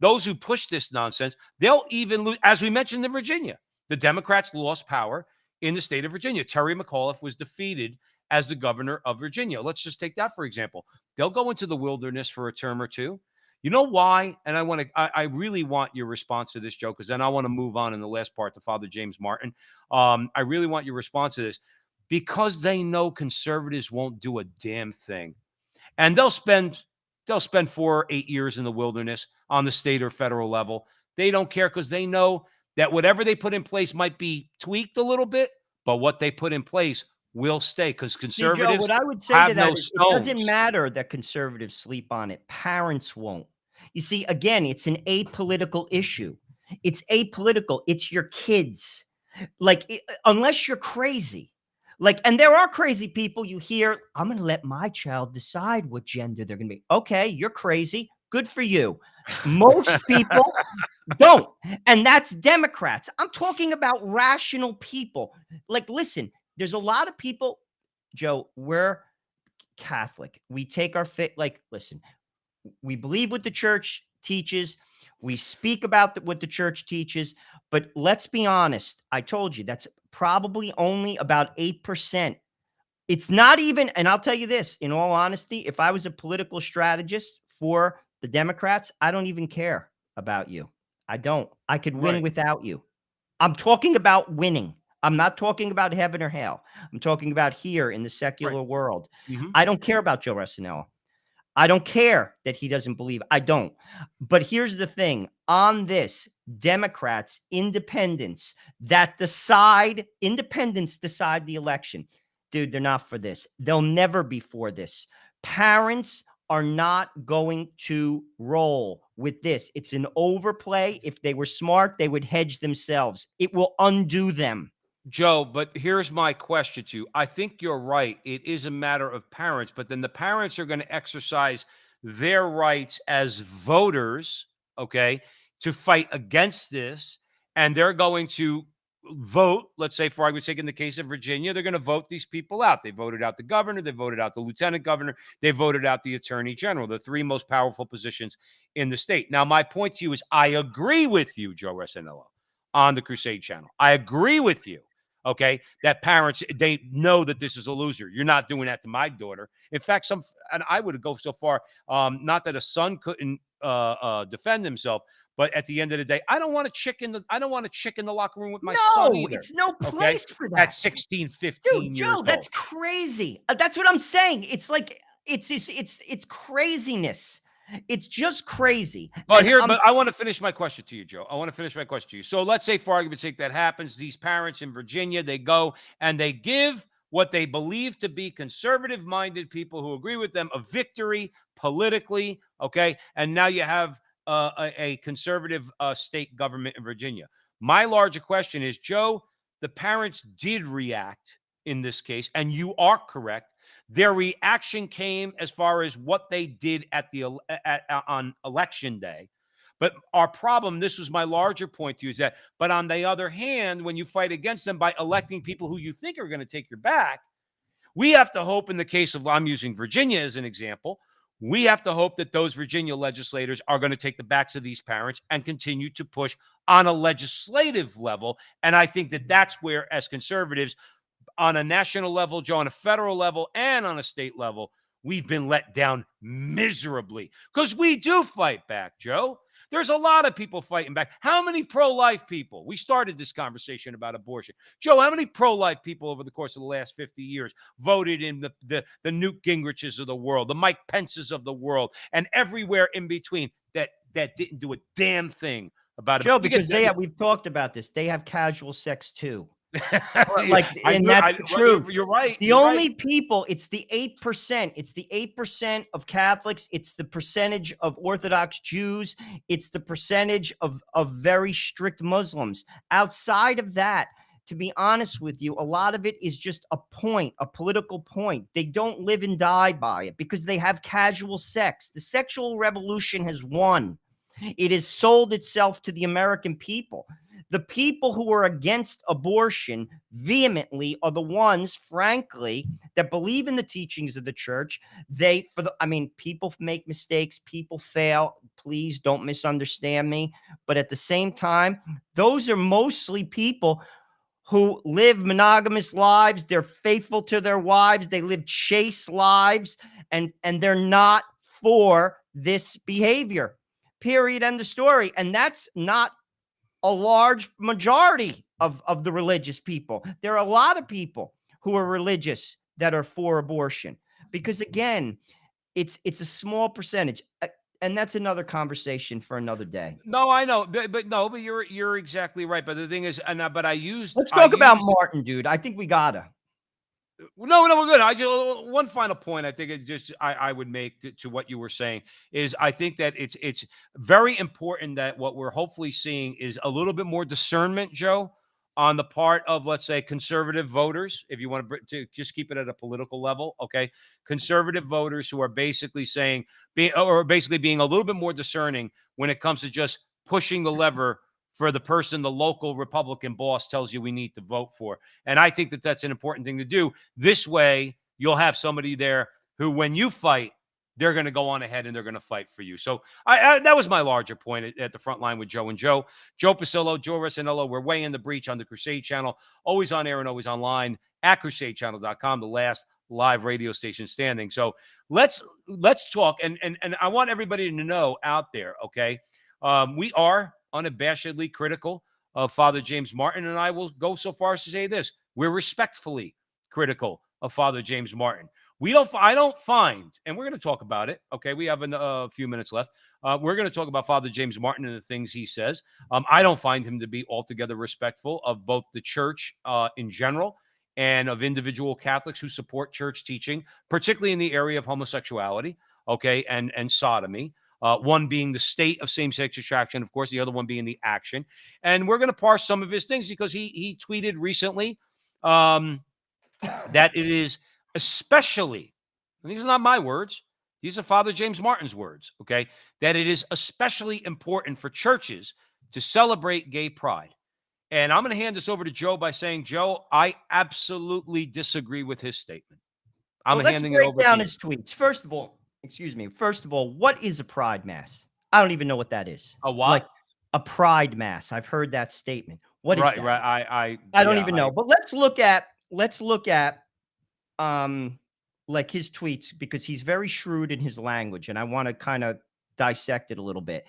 Those who push this nonsense, they'll even lose. As we mentioned in Virginia, the Democrats lost power in the state of Virginia. Terry McAuliffe was defeated as the governor of Virginia. Let's just take that for example. They'll go into the wilderness for a term or two. You know why? And I really want your response to this, Joe, because then I want to move on in the last part to Father James Martin. I really want your response to this because they know conservatives won't do a damn thing, and they'll spend 4 or 8 years in the wilderness on the state or federal level. They don't care because they know that whatever they put in place might be tweaked a little bit, but what they put in place will stay because See, Joe, conservatives what I would say to have that no is it doesn't stones. matter that conservatives sleep on it. Parents won't. You see, again, it's an apolitical issue. It's apolitical. It's your kids. Like, unless you're crazy. Like, and there are crazy people you hear, I'm going to let my child decide what gender they're going to be. Okay, you're crazy. Good for you. Most people don't. And that's Democrats. I'm talking about rational people. Like, listen, there's a lot of people, Joe, we're Catholic. We take our fit. Like, listen, we believe what the church teaches. We speak about what the church teaches. But let's be honest. I told you that's probably only about 8%. It's not even, and I'll tell you this, in all honesty, if I was a political strategist for the Democrats, I don't even care about you. I don't. I could win Right. without you. I'm talking about winning. I'm not talking about heaven or hell. I'm talking about here in the Right. secular world. Mhm. I don't care about Joe Resinello. I don't care that he doesn't believe. I don't. But here's the thing on this Democrats, independents decide the election. Dude, they're not for this. They'll never be for this. Parents are not going to roll with this. It's an overplay. If they were smart, they would hedge themselves. It will undo them. Joe, but here's my question to you. I think you're right. It is a matter of parents, but then the parents are going to exercise their rights as voters, okay, to fight against this. And they're going to vote, let's say, for argument's sake, in the case of Virginia, they're going to vote these people out. They voted out the governor, they voted out the lieutenant governor, they voted out the attorney general, the three most powerful positions in the state. Now, my point to you is I agree with you, Joe Resinello, on the Crusade channel. I agree with you. Okay, that parents, they know that this is a loser. You're not doing that to my daughter. In fact, and I would go so far, not that a son couldn't defend himself, but at the end of the day, I don't want a chick in the locker room with my son No, either. it's no Okay, place for at that. 16, Dude, 15 years Joe, that's old. crazy. That's what I'm saying. It's like it's craziness. It's just crazy. But And here, I'm but I want to finish my question to you, Joe. I want to finish my question to you. So let's say, for argument's sake, that happens. These parents in Virginia, they go and they give what they believe to be conservative-minded people who agree with them a victory politically. Okay, and now you have a conservative state government in Virginia. My larger question is, Joe, the parents did react in this case, and you are correct. Their reaction came as far as what they did on election day. But our problem, this was my larger point to you, is that, but on the other hand, when you fight against them by electing people who you think are going to take your back, we have to hope in the case of, I'm using Virginia as an example, we have to hope that those Virginia legislators are going to take the backs of these parents and continue to push on a legislative level. And I think that that's where, as conservatives, on a national level, Joe, on a federal level, and on a state level, we've been let down miserably because we do fight back, Joe. There's a lot of people fighting back. How many pro-life people? We started this conversation about abortion. Joe, how many pro-life people over the course of the last 50 years voted in the Newt Gingriches of the world, the Mike Pences of the world, and everywhere in between that didn't do a damn thing about it? Joe, because we've talked about this. They have casual sex too. Like, I and do. that's the Well, truth. you're right. The You're right. only people, it's the 8%. It's the 8% of Catholics. It's the percentage of Orthodox Jews. It's the percentage of very strict Muslims. Outside of that, to be honest with you, a lot of it is just a point, a political point. They don't live and die by it because they have casual sex. The sexual revolution has won. It has sold itself to the American people. The people who are against abortion vehemently are the ones, frankly, that believe in the teachings of the church. People make mistakes, people fail. Please don't misunderstand me. But at the same time, those are mostly people who live monogamous lives. They're faithful to their wives. They live chaste lives, and they're not for this behavior. Period. End of story. And that's not a large majority of the religious people. There are a lot of people who are religious that are for abortion because, again, it's a small percentage. And that's another conversation for another day. No, I know, but no, but you're exactly right. But the thing is, but Let's I talk about used Martin, dude. I think we gotta. no, we're good. I just one final point. I think I would make to what you were saying is I think that it's very important that what we're hopefully seeing is a little bit more discernment, Joe, on the part of, let's say, conservative voters. If you want to just keep it at a political level, okay, conservative voters who are basically basically being a little bit more discerning when it comes to just pushing the lever for the person the local Republican boss tells you we need to vote for. And I think that that's an important thing to do. This way, you'll have somebody there who, when you fight, they're going to go on ahead and they're going to fight for you. So that was my larger point at the front line with Joe and Joe. Joe Pasillo, Joe Rosinello. We're way in the breach on the Crusade channel, always on air and always online at crusadechannel.com, the last live radio station standing. So let's talk. And I want everybody to know out there, okay, we are unabashedly critical of Father James Martin, and I will go so far as to say this: we're respectfully critical of Father James Martin. I don't find, and we're going to talk about it. Okay, we have a few minutes left. We're going to talk about Father James Martin and the things he says. I don't find him to be altogether respectful of both the church in general and of individual Catholics who support church teaching, particularly in the area of homosexuality, okay, and sodomy. One being the state of same-sex attraction, of course, the other one being the action. And we're going to parse some of his things because he tweeted recently that it is especially, and these are not my words, these are Father James Martin's words, okay, that it is especially important for churches to celebrate gay pride. And I'm going to hand this over to Joe by saying, Joe, I absolutely disagree with his statement. Let's Handing it break over down to his tweets. First of all, what is a pride mass? I don't even know what that is. a what? Like a pride mass. I've heard that statement. What is that? Right. I don't even know. But let's look at like his tweets because he's very shrewd in his language and I want to kind of dissect it a little bit.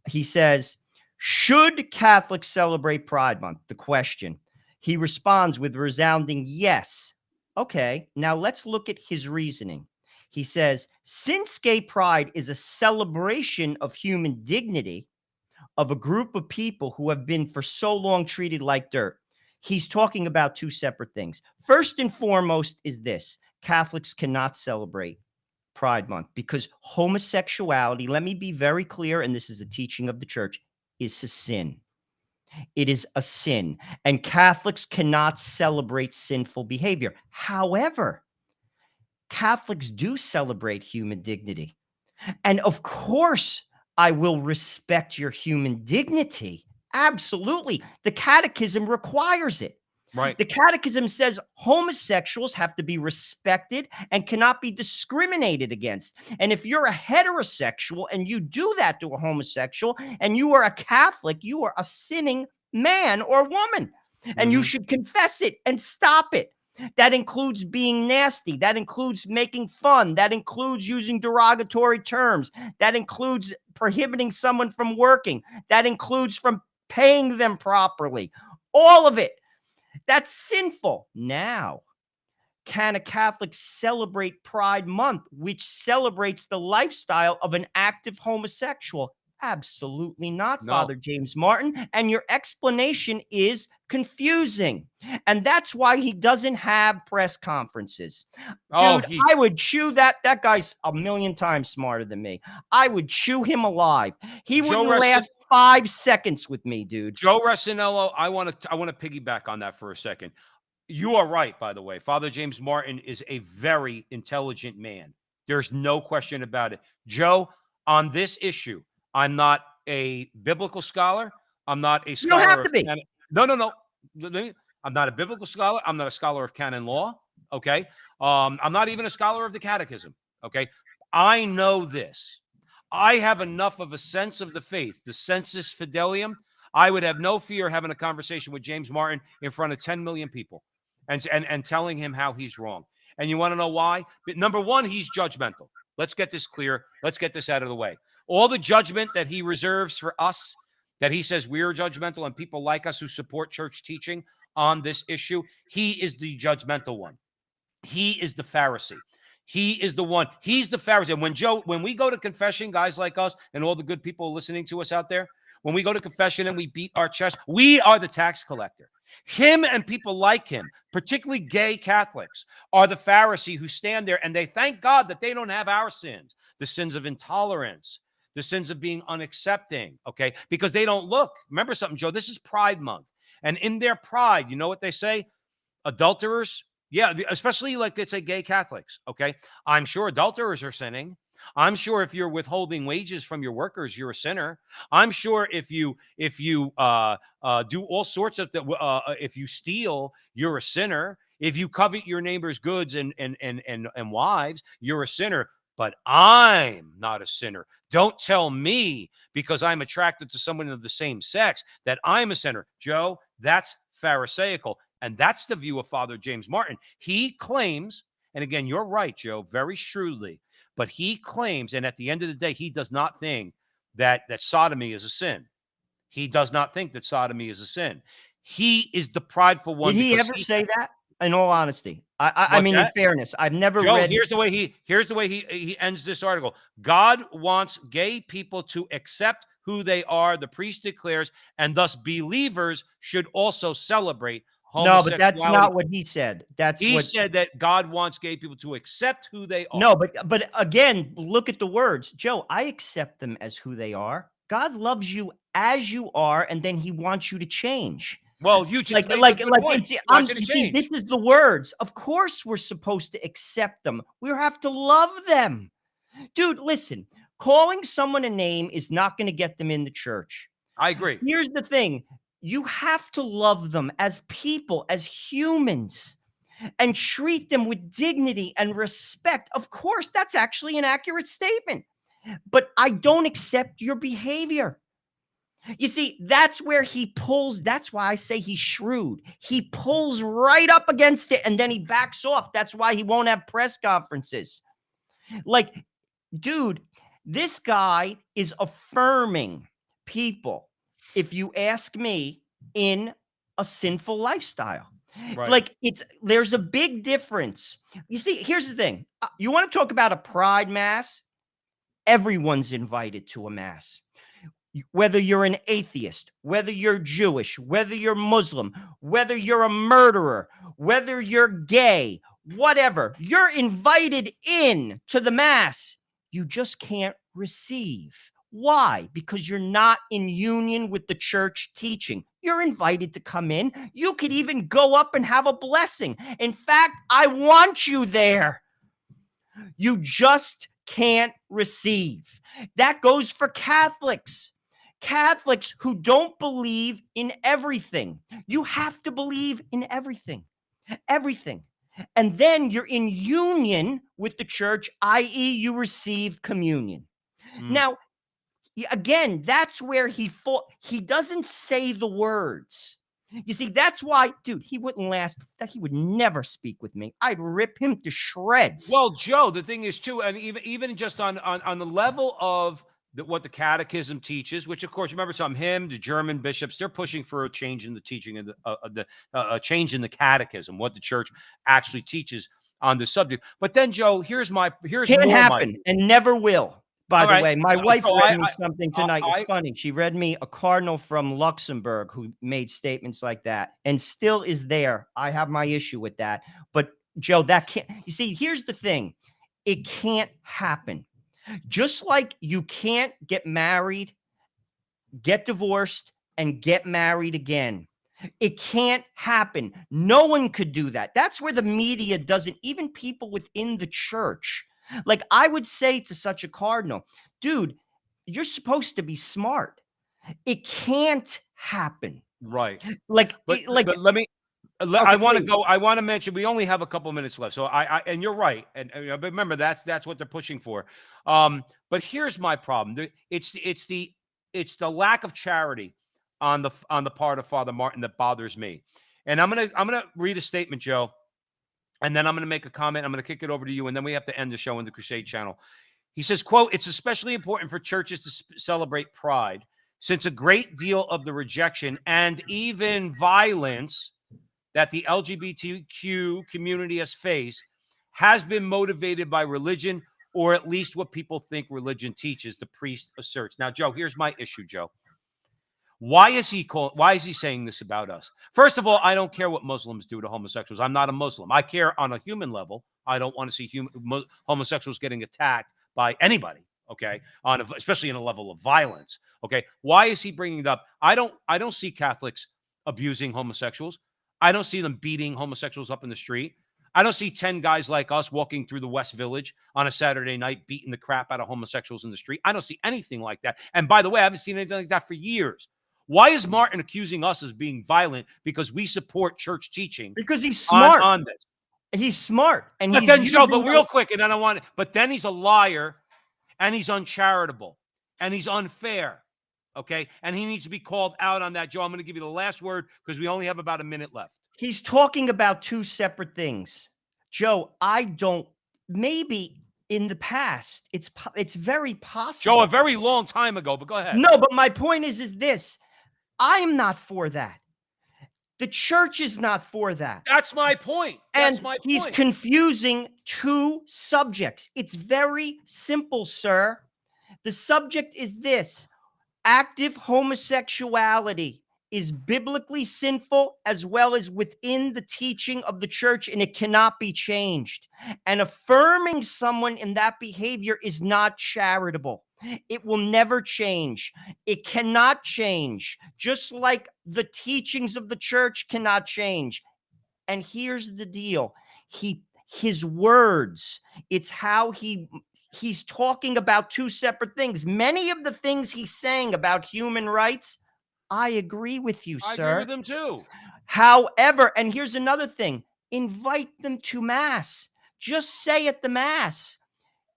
He says, "Should Catholics celebrate Pride Month?" The question. He responds with resounding yes. Okay, now let's look at his reasoning. He says, "Since gay pride is a celebration of human dignity of a group of people who have been for so long treated like dirt." He's talking about two separate things. First and foremost is this: Catholics cannot celebrate Pride Month because homosexuality, let me be very clear, and this is the teaching of the church, is a sin. It is a sin, and Catholics cannot celebrate sinful behavior. However, Catholics do celebrate human dignity. And of course, I will respect your human dignity. Absolutely. The catechism requires it. Right. The catechism says homosexuals have to be respected and cannot be discriminated against. And if you're a heterosexual and you do that to a homosexual and you are a Catholic, you are a sinning man or woman. And you should confess it and stop it. That includes being nasty. That includes making fun. That includes using derogatory terms. That includes prohibiting someone from working. That includes from paying them properly. All of it. That's sinful. Now, can a Catholic celebrate Pride Month, which celebrates the lifestyle of an active homosexual? Absolutely not, No. Father James Martin. And your explanation is confusing. And that's why he doesn't have press conferences. Oh, Dude, I would chew that. That guy's a million times smarter than me. I would chew him alive. He Joe wouldn't last 5 seconds with me, dude. Joe Resinello, I want to piggyback on that for a second. You are right, by the way. Father James Martin is a very intelligent man. There's no question about it. Joe, on this issue, I'm not a biblical scholar. I'm not a You don't have scholar to of be. canon. No. I'm not a biblical scholar. I'm not a scholar of canon law. Okay. I'm not even a scholar of the catechism. Okay. I know this. I have enough of a sense of the faith, the sensus fidelium. I would have no fear having a conversation with James Martin in front of 10 million people and telling him how he's wrong. And you want to know why? But number one, he's judgmental. Let's get this clear. Let's get this out of the way. All the judgment that he reserves for us, that he says we're judgmental and people like us who support church teaching on this issue, he is the judgmental one. He is the Pharisee. He is the one. He's the Pharisee. And when we go to confession, guys like us and all the good people listening to us out there, when we go to confession and we beat our chest, we are the tax collector. Him and people like him, particularly gay Catholics, are the Pharisee who stand there and they thank God that they don't have our sins, the sins of intolerance, the sins of being unaccepting, okay? Because they don't look. Remember something, Joe, this is Pride Month. And in their pride, you know what they say? Adulterers, yeah, especially like they say gay Catholics, okay? I'm sure adulterers are sinning. I'm sure if you're withholding wages from your workers, you're a sinner. I'm sure if you do all sorts of if you steal, you're a sinner. If you covet your neighbor's goods and wives, you're a sinner. But I'm not a sinner. Don't tell me because I'm attracted to someone of the same sex that I'm a sinner. Joe, that's Pharisaical. And that's the view of Father James Martin. He claims, and again, you're right, Joe, very shrewdly, but he claims, and at the end of the day, he does not think that sodomy is a sin. He does not think that sodomy is a sin. He is the prideful one. Did he ever say that? In all honesty, I What's mean, in that? fairness, I've never Joe, read. here's the way he ends this article. God wants gay people to accept who they are, the priest declares, and thus believers should also celebrate No, but that's homosexuality. not what he said. That's He what. said that God wants gay people to accept who they are. No, but again, look at the words, Joe. I accept them as who they are. God loves you as you are, and then He wants you to change. Well, you just made a good point. It's, He wants you to you see, change. this is the words. Of course, we're supposed to accept them. We have to love them, dude. Listen, calling someone a name is not going to get them in the church. I agree. Here's the thing. You have to love them as people, as humans, and treat them with dignity and respect. Of course, that's actually an accurate statement, but I don't accept your behavior. You see, that's where he pulls. That's why I say he's shrewd. He pulls right up against it and then he backs off. That's why he won't have press conferences. Like, dude, this guy is affirming people, if you ask me, in a sinful lifestyle. Right. Like, there's a big difference. You see, here's the thing. You want to talk about a pride mass? Everyone's invited to a mass. Whether you're an atheist, whether you're Jewish, whether you're Muslim, whether you're a murderer, whether you're gay, whatever, you're invited in to the mass. You just can't receive. Why? Because you're not in union with the church teaching. You're invited to come in. You could even go up and have a blessing. In fact, I want you there. You just can't receive. That goes for Catholics. Catholics who don't believe in everything. You have to believe in everything. Everything. And then you're in union with the church, i.e., you receive communion. Now, again, that's where he fought. He doesn't say the words. You see, that's why, dude, he wouldn't last. That he would never speak with me. I'd rip him to shreds. Well, Joe, the thing is too, and even just on the level of what the catechism teaches, which of course, remember the German bishops, they're pushing for a change in the teaching of a change in the catechism, what the church actually teaches on the subject. But then, Joe, here's can't happen and never will. By All the right. way, my wife So read me something tonight. It's I funny. She read me a cardinal from Luxembourg who made statements like that and still is there. I have my issue with that. But Joe, that can't, you see, here's the thing. It can't happen. Just like you can't get married, get divorced, and get married again. It can't happen. No one could do that. That's where the media doesn't, even people within the church. Like I would say to such a cardinal, dude, you're supposed to be smart. It can't happen. right. Like, But like, let me I okay, want to please. go. I want to mention we only have a couple minutes left. So and you're right. But remember that's what they're pushing for. But here's my problem. It's the lack of charity on the part of Father Martin that bothers me. And I'm gonna read a statement, Joe, and then I'm gonna make a comment. I'm gonna kick it over to you, and then we have to end the show in the Crusade channel. He says, quote, "It's especially important for churches to celebrate pride, since a great deal of the rejection and even violence that the LGBTQ community has faced has been motivated by religion, or at least what people think religion teaches," the priest asserts. Now, Joe, here's my issue, Joe. Why is he saying this about us? First of all, I don't care what Muslims do to homosexuals. I'm not a Muslim. I care on a human level. I don't want to see homosexuals getting attacked by anybody. Okay, especially in a level of violence. Okay, why is he bringing it up? I don't see Catholics abusing homosexuals. I don't see them beating homosexuals up in the street. I don't see 10 guys like us walking through the West Village on a Saturday night beating the crap out of homosexuals in the street. I don't see anything like that. And by the way, I haven't seen anything like that for years. Why is Martin accusing us of being violent because we support church teaching Because he's smart. on this? He's smart. And But he's then, Joe, using but real quick, and I don't want it, but then he's a liar and he's uncharitable and he's unfair. Okay. And he needs to be called out on that. Joe, I'm going to give you the last word because we only have about a minute left. He's talking about two separate things. Joe, maybe in the past, it's very possible. Joe, a very long time ago, but go ahead. No, but my point is this. I'm not for that. The church is not for that. That's my point. He's confusing two subjects. It's very simple, sir. The subject is this: active homosexuality is biblically sinful as well as within the teaching of the church, and it cannot be changed. And affirming someone in that behavior is not charitable. It will never change. It cannot change, just like the teachings of the church cannot change. And here's the deal. His words, it's how he's talking about two separate things. Many of the things he's saying about human rights, I agree with you, sir. I agree with them too. However, and here's another thing, invite them to mass. Just say at the mass,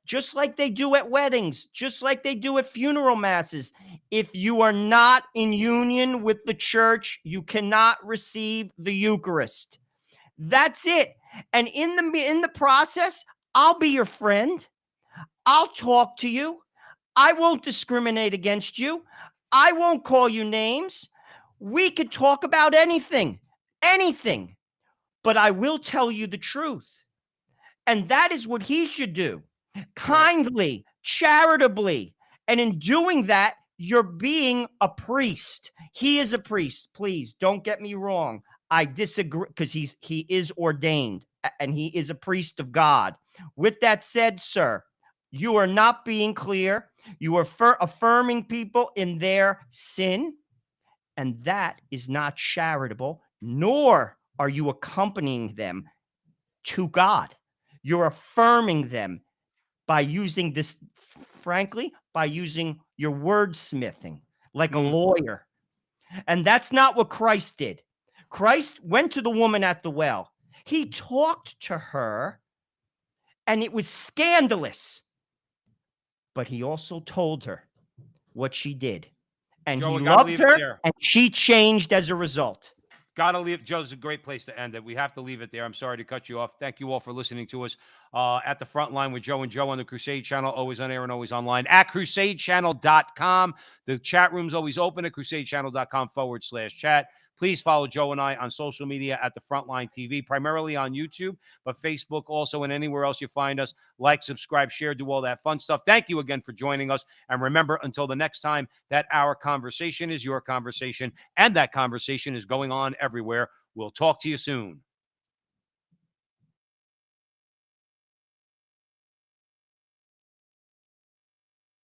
just like they do at weddings, just like they do at funeral masses. If you are not in union with the church, you cannot receive the Eucharist. That's it. And in the process, I'll be your friend. I'll talk to you. I won't discriminate against you. I won't call you names. We could talk about anything, but I will tell you the truth. And that is what he should do. Kindly, charitably. And in doing that, you're being a priest. He is a priest. Please don't get me wrong. I disagree because he is ordained and he is a priest of God. With that said, sir, you are not being clear. You are affirming people in their sin, and that is not charitable, nor are you accompanying them to God. You're affirming them by using this, frankly, by using your wordsmithing like a lawyer. And that's not what Christ did. Christ went to the woman at the well. He talked to her, and it was scandalous. But he also told her what she did. And Joe, he loved her, and she changed as a result. Gotta leave. Joe's a great place to end it. We have to leave it there. I'm sorry to cut you off. Thank you all for listening to us at the Frontline with Joe and Joe on the Crusade channel, always on air and always online at crusadechannel.com. The chat room's always open at crusadechannel.com/chat. Please follow Joe and I on social media at the Frontline TV, primarily on YouTube, but Facebook also, and anywhere else you find us. Like, subscribe, share, do all that fun stuff. Thank you again for joining us. And remember, until the next time, that our conversation is your conversation, and that conversation is going on everywhere. We'll talk to you soon.